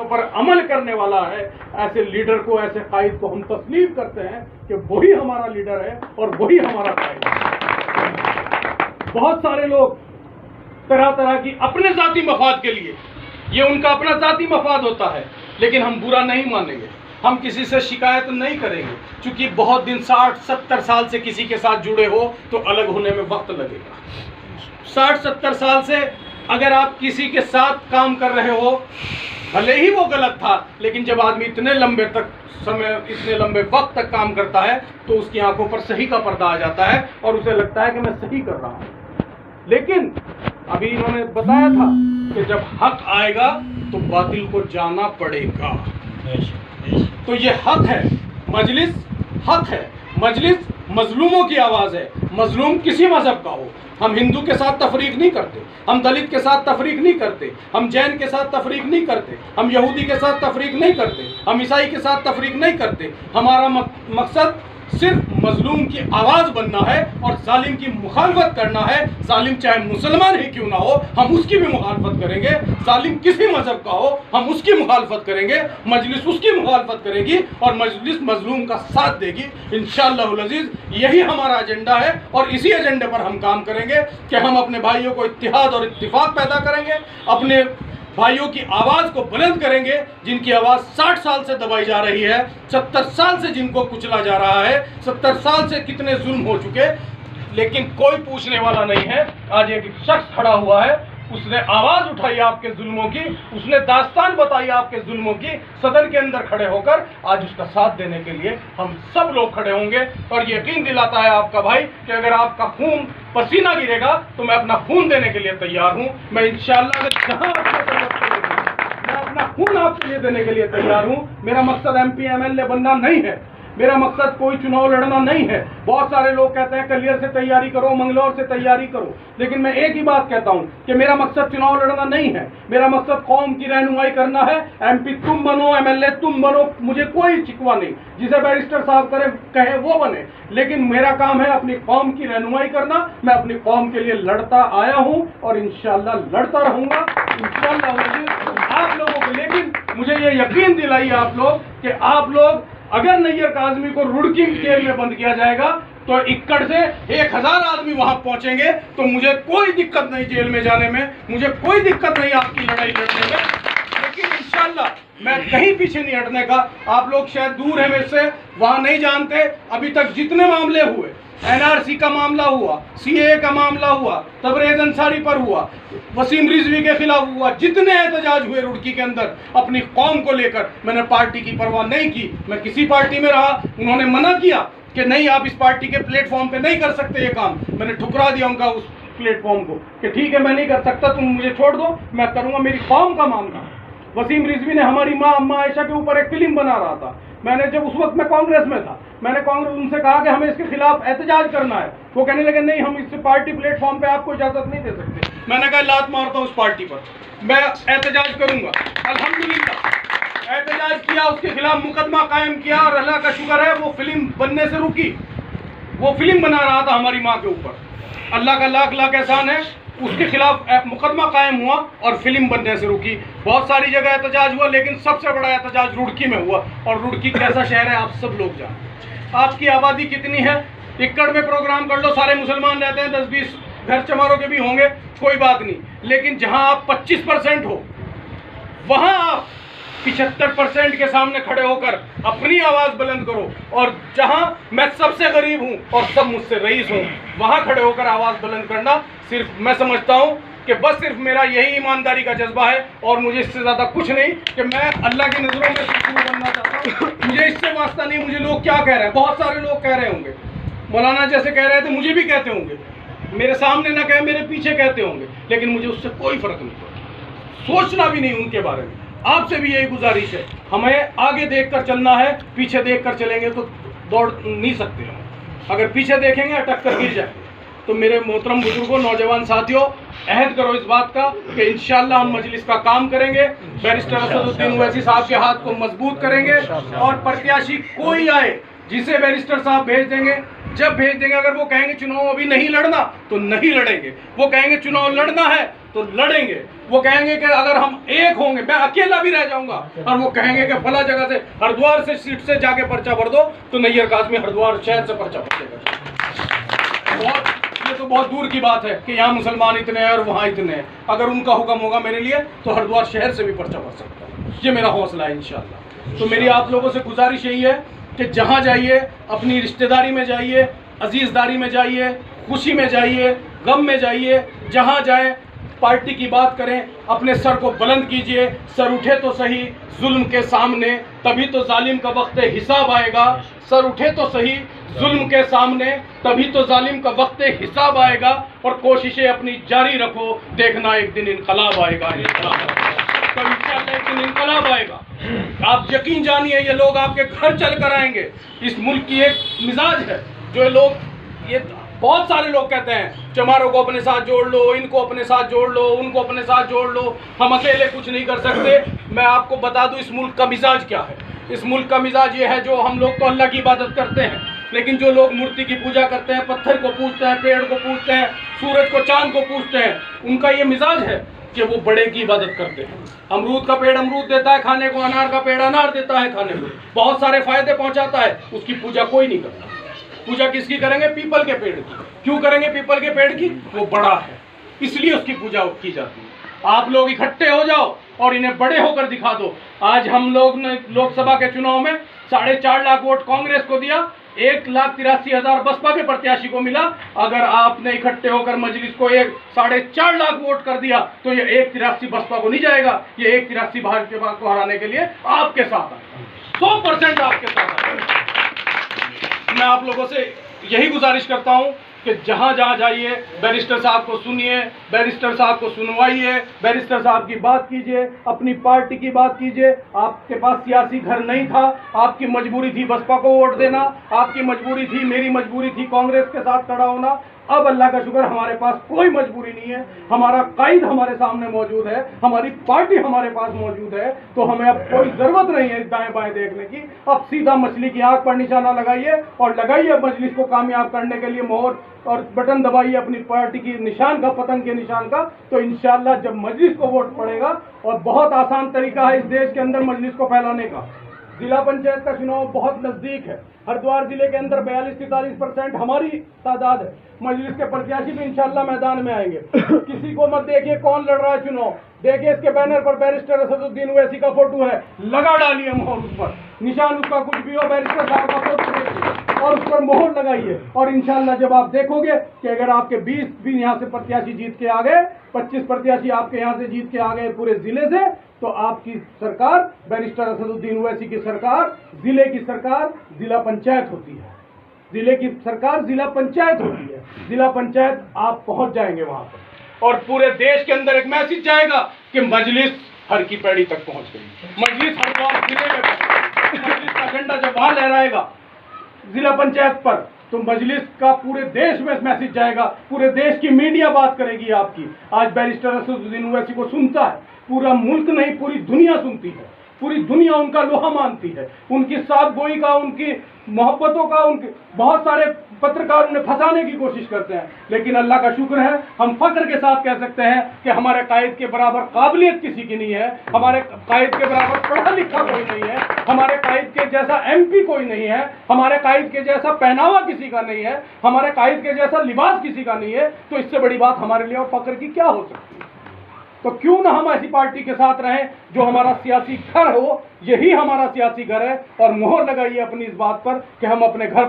ऊपर अमल करने वाला है, ऐसे लीडर को, ऐसे कायद को हम तस्लीम करते हैं कि वही हमारा लीडर है और वही हमारा कायद है। बहुत सारे लोग तरह तरह की अपने जाती मफाद के लिए, ये उनका अपना जाती मफाद होता है, लेकिन हम बुरा नहीं मानेंगे, हम किसी से शिकायत नहीं करेंगे, क्योंकि बहुत दिन 60-70 साल से किसी के साथ जुड़े हो तो अलग होने में वक्त लगेगा। 60-70 साल से अगर आप किसी के साथ काम कर रहे हो, भले ही वो गलत था, लेकिन जब आदमी इतने लंबे वक्त तक काम करता है तो उसकी आंखों पर सही का पर्दा आ जाता है और उसे लगता है कि मैं सही कर रहा हूं। लेकिन अभी इन्होंने बताया था कि जब हक आएगा तो बातिल को जाना पड़ेगा। तो ये हक है, मजलिस हक है, मजलिस मजलूमों की आवाज़ है, मजलूम किसी मजहब का हो। हम हिंदू के साथ तफरीक नहीं करते, हम दलित के साथ तफरीक नहीं करते, हम जैन के साथ तफरीक नहीं करते, हम यहूदी के साथ तफरीक नहीं करते, हम ईसाई के साथ तफरीक नहीं करते। हमारा मकसद सिर्फ मजलूम की आवाज़ बनना है और जालिम की मुखालफत करना है। जालिम चाहे मुसलमान ही क्यों ना हो, हम उसकी भी मुखालफत करेंगे। जालिम किसी मजहब का हो, हम उसकी मुखालफत करेंगे। मजलिस उसकी मुखालफत करेगी और मजलिस मजलूम का साथ देगी इंशाअल्लाह अज़ीज़। यही हमारा एजेंडा है और इसी एजेंडे पर हम काम करेंगे कि हम अपने भाइयों को इत्तिहाद और इत्तिफाक पैदा करेंगे, अपने भाइयों की आवाज़ को बुलंद करेंगे, जिनकी आवाज़ 60 साल से दबाई जा रही है, 70 साल से जिनको कुचला जा रहा है, 70 साल से कितने जुल्म हो चुके, लेकिन कोई पूछने वाला नहीं है। आज एक शख्स खड़ा हुआ है, उसने आवाज़ उठाई आपके जुल्मों की, उसने दास्तान बताई आपके जुल्मों की, सदन के अंदर खड़े होकर आज उसका साथ देने के लिए हम सब लोग खड़े होंगे। और यकीन दिलाता है आपका भाई कि अगर आपका खून पसीना गिरेगा तो मैं अपना खून देने के लिए तैयार हूँ। मैं इंशाअल्लाह जहाँ मैं अपना खून आपके लिए देने के लिए तैयार हूँ। मेरा मकसद MP MLA बनना नहीं है, मेरा मकसद कोई चुनाव लड़ना नहीं है। बहुत सारे लोग कहते हैं कलियर से तैयारी करो, मंगलौर से तैयारी करो, लेकिन मैं एक ही बात कहता हूं कि मेरा मकसद चुनाव लड़ना नहीं है। मेरा मकसद कौम की रहनुमाई करना है। MP तुम बनो, MLA तुम बनो, मुझे कोई शिकवा नहीं, जिसे बैरिस्टर साहब कहे वो बने, लेकिन मेरा काम है अपनी कौम की रहनुमाई करना। मैं अपनी कौम के लिए लड़ता आया हूं और इंशाअल्लाह लड़ता रहूंगा इंशाअल्लाह आप लोगों को। लेकिन मुझे ये यकीन दिलाइए आप लोग कि आप लोग, अगर नैयर काज़मी को रुड़की जेल में बंद किया जाएगा तो इक्कड़ से 1000 आदमी वहां पहुंचेंगे, तो मुझे कोई दिक्कत नहीं जेल में जाने में, मुझे कोई दिक्कत नहीं आपकी लड़ाई लड़ने में। लेकिन इंशाअल्लाह मैं कहीं पीछे नहीं हटने का। आप लोग शायद दूर है मेरे से, वहां नहीं जानते अभी तक जितने मामले हुए, NRC का मामला हुआ, CAA का मामला हुआ, तबरेज़ अंसारी पर हुआ, वसीम रिजवी के खिलाफ हुआ, जितने एहतजाज हुए रुड़की के अंदर अपनी कौम को लेकर, मैंने पार्टी की परवाह नहीं की। मैं किसी पार्टी में रहा, उन्होंने मना किया कि नहीं आप इस पार्टी के प्लेटफॉर्म पे नहीं कर सकते ये काम, मैंने ठुकरा दिया उनका उस प्लेटफॉर्म को कि ठीक है मैं नहीं कर सकता, तुम मुझे छोड़ दो, मैं करूँगा, मेरी कौम का मामला। वसीम रिजवी ने हमारी माँ अम्मा आयशा के ऊपर एक फिल्म बना रहा था। मैंने जब उस वक्त मैं कांग्रेस में था, मैंने कांग्रेस उनसे कहा कि हमें इसके खिलाफ एहतजाज करना है। वो कहने लगे नहीं हम इस पार्टी प्लेटफॉर्म पे आपको इजाजत नहीं दे सकते। मैंने कहा लात मारता हूँ उस पार्टी पर, मैं एहतजाज करूंगा। अल्हम्दुलिल्लाह एहतजाज किया, उसके खिलाफ मुकदमा कायम किया और अल्लाह का शुक्र है वो फिल्म बनने से रुकी। वो फिल्म बना रहा था हमारी माँ के ऊपर, अल्लाह का लाख लाख एहसान है, उसके खिलाफ मुकदमा कायम हुआ और फिल्म बनने से रुकी। बहुत सारी जगह एहतजाज हुआ, लेकिन सबसे बड़ा एहतजाज रुड़की में हुआ। और रुड़की कैसा शहर है आप सब लोग जानते। आपकी आबादी कितनी है, इक्कड़ में प्रोग्राम कर लो, सारे मुसलमान रहते हैं, 10-20 घर चमारों के भी होंगे, कोई बात नहीं। लेकिन जहां आप 25% हो, वहां आप 75% के सामने खड़े होकर अपनी आवाज़ बुलंद करो। और जहां मैं सबसे गरीब हूं और सब मुझसे रईस हूं, वहां खड़े होकर आवाज़ बुलंद करना, सिर्फ मैं समझता हूं कि बस सिर्फ मेरा यही ईमानदारी का जज्बा है और मुझे इससे ज़्यादा कुछ नहीं, कि मैं अल्लाह की नज़रों में सुरखरू बनना चाहता हूँ। मुझे इससे वास्ता नहीं मुझे लोग क्या कह रहे हैं। बहुत सारे लोग कह रहे होंगे, मौलाना जैसे कह रहे थे, मुझे भी कहते होंगे, मेरे सामने ना कहे मेरे पीछे कहते होंगे, लेकिन मुझे उससे कोई फ़र्क नहीं पड़ता, सोचना भी नहीं उनके बारे में। आपसे भी यही गुजारिश है, हमें आगे देखकर चलना है, पीछे देखकर चलेंगे तो दौड़ नहीं सकते हम। अगर पीछे देखेंगे अटक कर गिर जाएंगे। तो मेरे मोहतरम बुजुर्गों, नौजवान साथियों, अहद करो इस बात का कि इंशाअल्लाह हम मजलिस का काम करेंगे, बैरिस्टर असदुद्दीन ओवैसी साहब के हाथ को मजबूत करेंगे और प्रत्याशी कोई आए जिसे बैरिस्टर साहब भेज देंगे, जब भेज देंगे। अगर वो कहेंगे चुनाव अभी नहीं लड़ना तो नहीं लड़ेंगे, वो कहेंगे चुनाव लड़ना है तो लड़ेंगे, वो कहेंगे कि अगर हम एक होंगे मैं अकेला भी रह जाऊंगा, और वो कहेंगे कि फला जगह से हरिद्वार से सीट से जाके पर्चा भर दो तो नैयर काज़मी हरिद्वार शहर से पर्चा भरेगा। और ये तो बहुत दूर की बात है कि यहाँ मुसलमान इतने हैं और वहाँ इतने हैं। अगर उनका हुक्म होगा मेरे लिए तो हरिद्वार शहर से भी पर्चा भर सकता है। ये मेरा हौसला है इंशाल्लाह। तो मेरी आप लोगों से गुजारिश यही है कि जहाँ जाइए अपनी रिश्तेदारी में जाइए, अजीज़दारी में जाइए, खुशी में जाइए, गम में जाइए, जहाँ जाए पार्टी की बात करें, अपने सर को बुलंद कीजिए। सर उठे तो सही जुल्म के सामने, तभी तो जालिम का वक्त हिसाब आएगा। सर उठे तो सही जुल्म के सामने, तभी तो जालिम का वक्त हिसाब आएगा। और कोशिशें अपनी जारी रखो, देखना एक दिन इनकलाब आएगा। तो इंशाअल्लाह एक दिन इनकलाब आएगा। आप यकीन जानिए ये लोग आपके घर चल कर आएंगे। इस मुल्क की एक मिजाज है जो लोग, ये बहुत सारे लोग कहते हैं चमारों को अपने साथ जोड़ लो, इनको अपने साथ जोड़ लो, उनको अपने साथ जोड़ लो, हम अकेले कुछ नहीं कर सकते। मैं आपको बता दूं इस मुल्क का मिजाज क्या है। इस मुल्क का मिजाज ये है, जो हम लोग तो अल्लाह की इबादत करते हैं, लेकिन जो लोग मूर्ति की पूजा करते हैं, पत्थर को पूजते हैं, पेड़ को पूजते हैं, सूरज को, चांद को पूजते हैं, उनका ये मिजाज है कि वो बड़े की इबादत करते हैं। अमरूद का पेड़ अमरूद देता है खाने को, अनार का पेड़ अनार देता है खाने को, बहुत सारे फायदे पहुंचाता है, उसकी पूजा कोई नहीं करता। पूजा किसकी करेंगे? पीपल के पेड़ की। क्यों करेंगे पीपल के पेड़ की? वो बड़ा है, इसलिए उसकी पूजा की जाती है। आप लोग इकट्ठे हो जाओ और इन्हें बड़े होकर दिखा दो। आज हम लोग ने लोकसभा के चुनाव में 4.5 लाख वोट कांग्रेस को दिया, 1,83,000 बसपा के प्रत्याशी को मिला। अगर आपने इकट्ठे होकर मजलिस को 4.5 लाख वोट कर दिया तो ये 1,83 बसपा को नहीं जाएगा, ये 1,83 भाजपा को हराने के लिए आपके साथ आएगा, 100% आपके साथ आएगा। मैं आप लोगों से यही गुजारिश करता हूं कि जहां जहां जाइए बैरिस्टर साहब को सुनिए, बैरिस्टर साहब को सुनवाइए, बैरिस्टर साहब की बात कीजिए, अपनी पार्टी की बात कीजिए। आपके पास सियासी घर नहीं था, आपकी मजबूरी थी बसपा को वोट देना, आपकी मजबूरी थी, मेरी मजबूरी थी कांग्रेस के साथ खड़ा होना। अब अल्लाह का शुक्र हमारे पास कोई मजबूरी नहीं है, हमारा कायद हमारे सामने मौजूद है, हमारी पार्टी हमारे पास मौजूद है, तो हमें अब कोई जरूरत नहीं है दाएं बाएं देखने की। अब सीधा मछली की आंख पर निशाना लगाइए और लगाइए मजलिस को कामयाब करने के लिए मोहर और बटन दबाइए अपनी पार्टी की निशान का, पतंग के निशान का। तो इंशाअल्लाह जब मजलिस को वोट पड़ेगा, और बहुत आसान तरीका है इस देश के अंदर मजलिस को फैलाने का। जिला पंचायत का चुनाव बहुत नजदीक है। हरिद्वार जिले के अंदर 42-43% हमारी तादाद है। मजलिस के प्रत्याशी भी इंशाअल्लाह मैदान में आएंगे। किसी को मत देखिए कौन लड़ रहा है चुनाव, देखिए इसके बैनर पर बैरिस्टर असदुद्दीन ओवैसी का फोटो है, लगा डालिए मोहर उस पर, निशान उसका कुछ भी हो, बैरिस्टर साहब का फोटो देखिए और उस पर मोहर लगाइए। और इंशाअल्लाह जब आप देखोगे कि अगर आपके 20 भी यहाँ से प्रत्याशी जीत के आ गए, 25 प्रत्याशी आपके यहाँ से जीत के आ गए पूरे जिले से, तो आपकी सरकार, बैरिस्टर असदुद्दीन ओवैसी की सरकार, जिले की सरकार जिला पंचायत होती है, जिले की सरकार जिला पंचायत होती है। जिला पंचायत आप पहुंच जाएंगे वहां पर, और पूरे देश के अंदर एक मैसेज जाएगा कि मजलिस हर की पैड़ी तक पहुंच गई, मजलिस हरिद्वार जिले में मजलिस का झंडा जब वहां लहराएगा जिला पंचायत पर, तो मजलिस का पूरे देश में मैसेज जाएगा, पूरे देश की मीडिया बात करेगी आपकी। आज बैरिस्टर असदुद्दीन ओवैसी को सुनता है पूरा मुल्क नहीं, पूरी दुनिया सुनती है, पूरी दुनिया उनका लोहा मानती है, उनकी साथ गोई का, उनकी मोहब्बतों का, उनके बहुत सारे पत्रकार उन्हें फंसाने की कोशिश करते हैं। लेकिन अल्लाह का शुक्र है, हम फख्र के साथ कह सकते हैं कि हमारे कायद के बराबर काबिलियत किसी की नहीं है, हमारे कायद के बराबर पढ़ा लिखा कोई नहीं है, हमारे कायद के जैसा MP कोई नहीं है, हमारे कायद के जैसा पहनावा किसी का नहीं है, हमारे कायद के जैसा लिबास किसी का नहीं है। तो इससे बड़ी बात हमारे लिए और फख्र की क्या हो सकती है? तो क्यों ना हम ऐसी पार्टी के साथ रहें जो हमारा सियासी घर हो, यही हमारा सियासी घर है। और मोहर लगाइए अपनी इस बात पर कि हम अपने घर पर